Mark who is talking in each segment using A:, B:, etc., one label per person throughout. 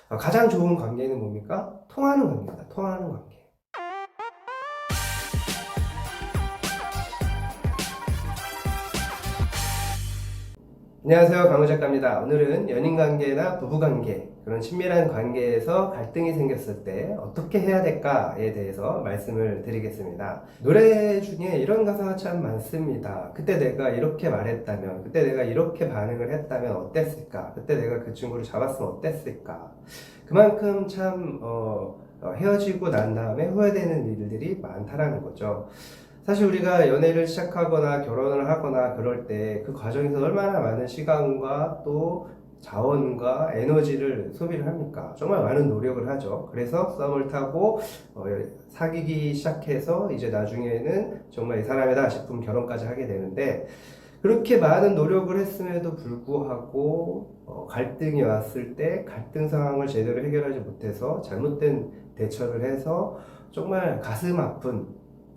A: 가장 좋은 관계는 뭡니까? 통하는 관계입니다. 통하는 관계. 안녕하세요, 강우 작가입니다. 오늘은 연인관계나 부부관계, 그런 친밀한 관계에서 갈등이 생겼을 때 어떻게 해야 될까에 대해서 말씀을 드리겠습니다. 노래 중에 이런 가사가 참 많습니다. 그때 내가 이렇게 말했다면, 그때 내가 이렇게 반응을 했다면 어땠을까? 그때 내가 그 친구를 잡았으면 어땠을까? 그만큼 참 헤어지고 난 다음에 후회되는 일들이 많다라는 거죠. 사실 우리가 연애를 시작하거나 결혼을 하거나 그럴 때 그 과정에서 얼마나 많은 시간과 또 자원과 에너지를 소비를 합니까? 정말 많은 노력을 하죠. 그래서 썸을 타고 사귀기 시작해서 이제 나중에는 정말 이 사람이다 싶으면 결혼까지 하게 되는데, 그렇게 많은 노력을 했음에도 불구하고 갈등이 왔을 때 갈등 상황을 제대로 해결하지 못해서 잘못된 대처를 해서 정말 가슴 아픈,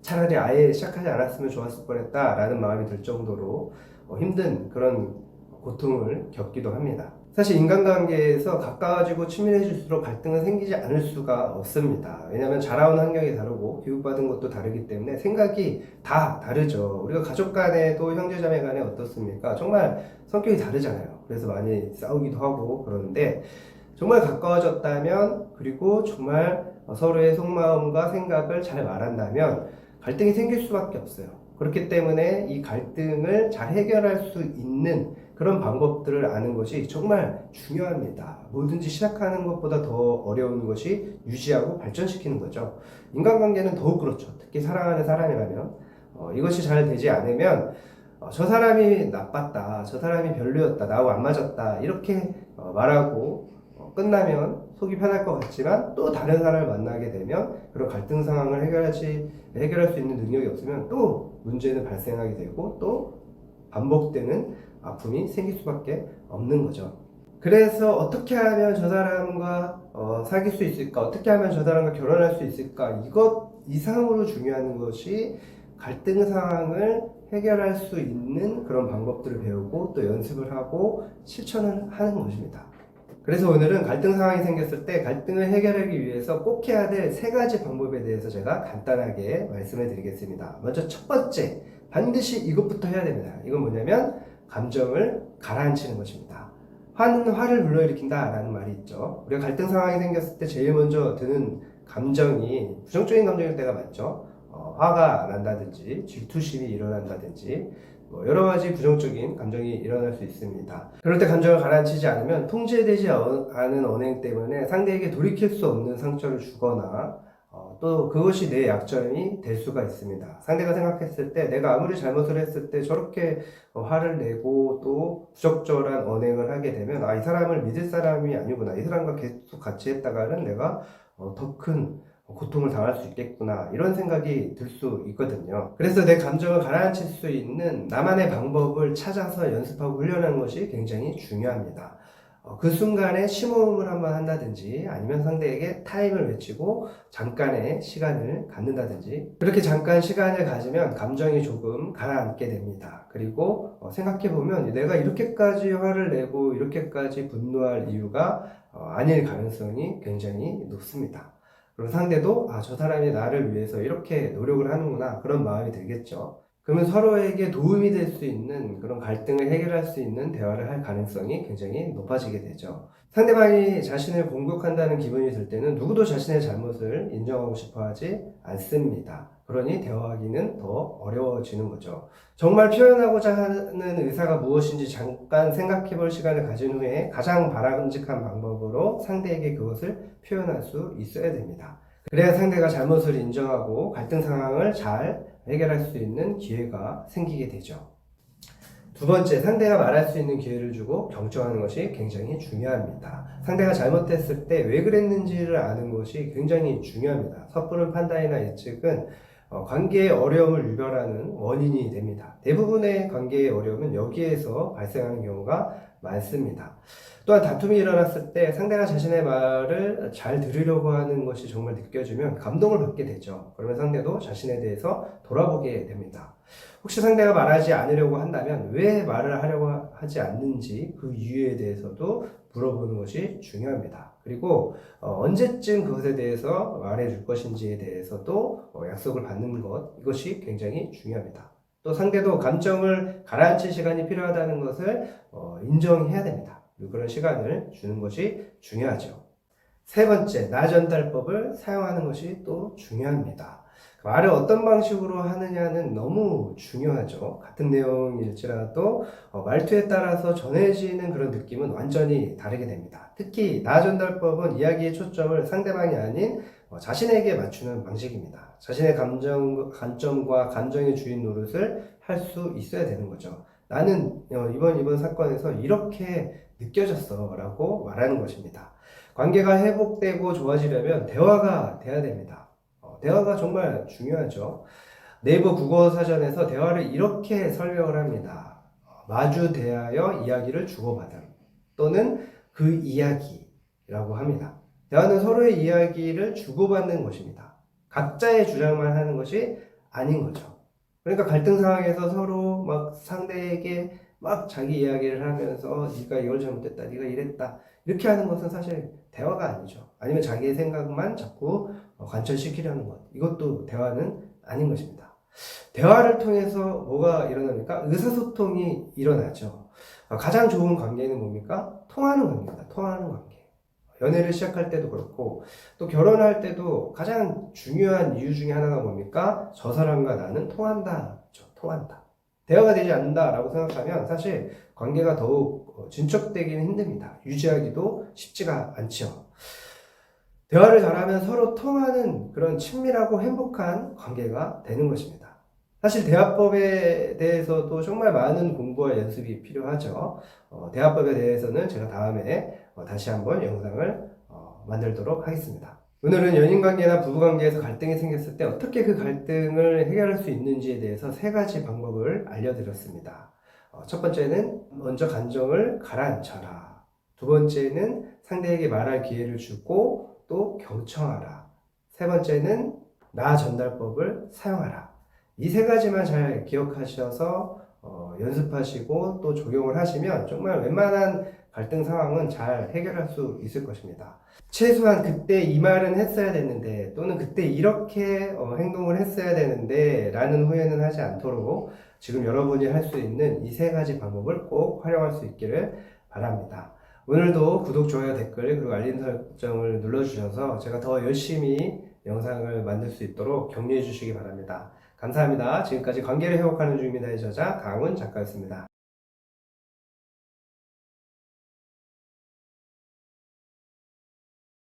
A: 차라리 아예 시작하지 않았으면 좋았을 뻔했다 라는 마음이 들 정도로 힘든 그런 고통을 겪기도 합니다. 사실 인간관계에서 가까워지고 친밀해질수록 갈등은 생기지 않을 수가 없습니다. 왜냐하면 자라온 환경이 다르고 교육받은 것도 다르기 때문에 생각이 다 다르죠. 우리가 가족 간에도 형제자매 간에 어떻습니까? 정말 성격이 다르잖아요. 그래서 많이 싸우기도 하고 그러는데, 정말 가까워졌다면, 그리고 정말 서로의 속마음과 생각을 잘 말한다면 갈등이 생길 수밖에 없어요. 그렇기 때문에 이 갈등을 잘 해결할 수 있는 그런 방법들을 아는 것이 정말 중요합니다. 뭐든지 시작하는 것보다 더 어려운 것이 유지하고 발전시키는 거죠. 인간관계는 더욱 그렇죠. 특히 사랑하는 사람이라면 이것이 잘 되지 않으면 저 사람이 나빴다, 저 사람이 별로였다, 나하고 안 맞았다 이렇게 말하고 끝나면 속이 편할 것 같지만, 또 다른 사람을 만나게 되면 그런 갈등 상황을 해결할 수 있는 능력이 없으면 또 문제는 발생하게 되고 또 반복되는 아픔이 생길 수밖에 없는 거죠. 그래서 어떻게 하면 저 사람과 사귈 수 있을까? 어떻게 하면 저 사람과 결혼할 수 있을까? 이것 이상으로 중요한 것이 갈등 상황을 해결할 수 있는 그런 방법들을 배우고 또 연습을 하고 실천을 하는 것입니다. 그래서 오늘은 갈등 상황이 생겼을 때 갈등을 해결하기 위해서 꼭 해야 될 3가지 방법에 대해서 제가 간단하게 말씀을 드리겠습니다. 먼저 첫 번째, 반드시 이것부터 해야 됩니다. 이건 뭐냐면 감정을 가라앉히는 것입니다. 화는 화를 불러일으킨다 라는 말이 있죠. 우리가 갈등 상황이 생겼을 때 제일 먼저 드는 감정이 부정적인 감정일 때가 많죠. 화가 난다든지 질투심이 일어난다든지 여러 가지 부정적인 감정이 일어날 수 있습니다. 그럴 때 감정을 가라앉히지 않으면 통제되지 않은 언행 때문에 상대에게 돌이킬 수 없는 상처를 주거나 또 그것이 내 약점이 될 수가 있습니다. 상대가 생각했을 때 내가 아무리 잘못을 했을 때 저렇게 화를 내고 또 부적절한 언행을 하게 되면 이 사람을 믿을 사람이 아니구나, 이 사람과 계속 같이 했다가는 내가 더 큰 고통을 당할 수 있겠구나, 이런 생각이 들 수 있거든요. 그래서 내 감정을 가라앉힐 수 있는 나만의 방법을 찾아서 연습하고 훈련하는 것이 굉장히 중요합니다. 그 순간에 심호흡을 한번 한다든지, 아니면 상대에게 타임을 외치고 잠깐의 시간을 갖는다든지, 그렇게 잠깐 시간을 가지면 감정이 조금 가라앉게 됩니다. 그리고 생각해보면 내가 이렇게까지 화를 내고 이렇게까지 분노할 이유가 아닐 가능성이 굉장히 높습니다. 그리고 상대도 저 사람이 나를 위해서 이렇게 노력을 하는구나, 그런 마음이 들겠죠. 그러면 서로에게 도움이 될 수 있는 그런 갈등을 해결할 수 있는 대화를 할 가능성이 굉장히 높아지게 되죠. 상대방이 자신을 공격한다는 기분이 들 때는 누구도 자신의 잘못을 인정하고 싶어 하지 않습니다. 그러니 대화하기는 더 어려워지는 거죠. 정말 표현하고자 하는 의사가 무엇인지 잠깐 생각해 볼 시간을 가진 후에 가장 바람직한 방법으로 상대에게 그것을 표현할 수 있어야 됩니다. 그래야 상대가 잘못을 인정하고 갈등 상황을 잘 해결할 수 있는 기회가 생기게 되죠. 두 번째, 상대가 말할 수 있는 기회를 주고 경청하는 것이 굉장히 중요합니다. 상대가 잘못했을 때 왜 그랬는지를 아는 것이 굉장히 중요합니다. 섣부른 판단이나 예측은 관계의 어려움을 유발하는 원인이 됩니다. 대부분의 관계의 어려움은 여기에서 발생하는 경우가 많습니다. 또한 다툼이 일어났을 때 상대가 자신의 말을 잘 들으려고 하는 것이 정말 느껴지면 감동을 받게 되죠. 그러면 상대도 자신에 대해서 돌아보게 됩니다. 혹시 상대가 말하지 않으려고 한다면 왜 말을 하려고 하지 않는지 그 이유에 대해서도 물어보는 것이 중요합니다. 그리고 언제쯤 그것에 대해서 말해줄 것인지에 대해서도 약속을 받는 것, 이것이 굉장히 중요합니다. 또 상대도 감정을 가라앉힐 시간이 필요하다는 것을 인정해야 됩니다. 그런 시간을 주는 것이 중요하죠. 세 번째, 나 전달법을 사용하는 것이 또 중요합니다. 말을 어떤 방식으로 하느냐는 너무 중요하죠. 같은 내용일지라도 말투에 따라서 전해지는 그런 느낌은 완전히 다르게 됩니다. 특히 나 전달법은 이야기의 초점을 상대방이 아닌 자신에게 맞추는 방식입니다. 자신의 관점과 감정의 주인 노릇을 할 수 있어야 되는 거죠. 나는 이번 사건에서 이렇게 느껴졌어 라고 말하는 것입니다. 관계가 회복되고 좋아지려면 대화가 돼야 됩니다. 대화가 정말 중요하죠. 네이버 국어사전에서 대화를 이렇게 설명을 합니다. 마주 대하여 이야기를 주고받음 또는 그 이야기라고 합니다. 대화는 서로의 이야기를 주고받는 것입니다. 각자의 주장만 하는 것이 아닌 거죠. 그러니까 갈등 상황에서 서로 막 상대에게 막 자기 이야기를 하면서 네가 이걸 잘못했다, 네가 이랬다 이렇게 하는 것은 사실 대화가 아니죠. 아니면 자기의 생각만 자꾸 관철시키려는 것, 이것도 대화는 아닌 것입니다. 대화를 통해서 뭐가 일어납니까? 의사소통이 일어나죠. 가장 좋은 관계는 뭡니까? 통하는 관계입니다. 통하는 관계. 연애를 시작할 때도 그렇고 또 결혼할 때도 가장 중요한 이유 중에 하나가 뭡니까? 저 사람과 나는 통한다. 통한다. 대화가 되지 않는다라고 생각하면 사실 관계가 더욱 진척되기는 힘듭니다. 유지하기도 쉽지가 않죠. 대화를 잘하면 서로 통하는 그런 친밀하고 행복한 관계가 되는 것입니다. 사실 대화법에 대해서도 정말 많은 공부와 연습이 필요하죠. 대화법에 대해서는 제가 다음에 다시 한번 영상을 만들도록 하겠습니다. 오늘은 연인관계나 부부관계에서 갈등이 생겼을 때 어떻게 그 갈등을 해결할 수 있는지에 대해서 세 가지 방법을 알려드렸습니다. 첫 번째는 먼저 감정을 가라앉혀라. 두 번째는 상대에게 말할 기회를 주고 또 경청하라. 세 번째는 나 전달법을 사용하라. 이 세 가지만 잘 기억하셔서 연습하시고 또 적용을 하시면 정말 웬만한 갈등 상황은 잘 해결할 수 있을 것입니다. 최소한 그때 이 말은 했어야 됐는데 또는 그때 이렇게 행동을 했어야 되는데 라는 후회는 하지 않도록 지금 여러분이 할 수 있는 이 세 가지 방법을 꼭 활용할 수 있기를 바랍니다. 오늘도 구독, 좋아요, 댓글 그리고 알림 설정을 눌러주셔서 제가 더 열심히 영상을 만들 수 있도록 격려해 주시기 바랍니다. 감사합니다. 지금까지 관계를 회복하는 중입니다의 저자 강훈 작가였습니다.